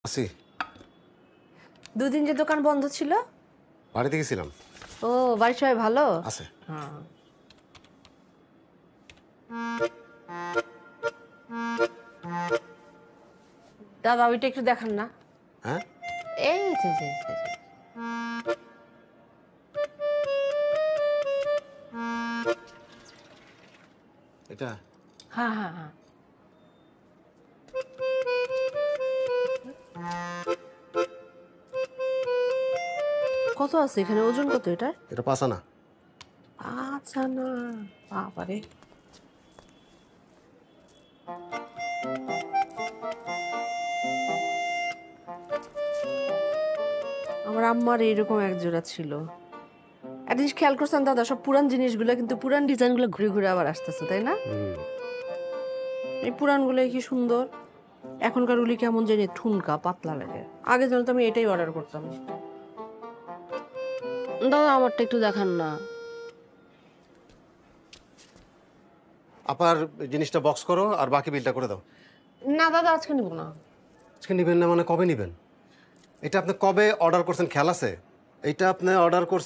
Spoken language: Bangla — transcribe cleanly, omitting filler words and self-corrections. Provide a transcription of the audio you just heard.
আসি। দুদিন যে দোকান বন্ধ ছিল। বাড়িতে গেছিলাম। ও বাড়ির সবাই ভালো আছে। হ্যাঁ। দাদা ওইটা একটু দেখান না। হ্যাঁ, এই যে। এটা হ্যাঁ। কত আছে এখানে, ওজন কত এটা? এটা পাসা না। আচ্ছা না, বাবারে। আমার আম্মার এইরকম এক জোড়া ছিল। একটা জিনিস খেয়াল করছেন দাদা, সব পুরান জিনিসগুলো কিন্তু পুরান ডিজাইনগুলো ঘুরে ঘুরে আবার আসতেছে, তাই না? এই পুরানগুলো কি সুন্দর। এখনকার উলি কেমন জানি ঠুনকা পাতলা লাগে। আগে জানতো আমি এটাই অর্ডার করতাম। দাদা আমারটা একটু দেখান না। আপার জিনিসটা বক্স করো আর বাকি বিলটা করে দাও। না দাদা আজকে নিব না। আজকে নিবেন না মানে কবে নিবেন? এটা আপনি কবে অর্ডার করছেন খেয়াল আছে? এটা আপনি অর্ডার করছেন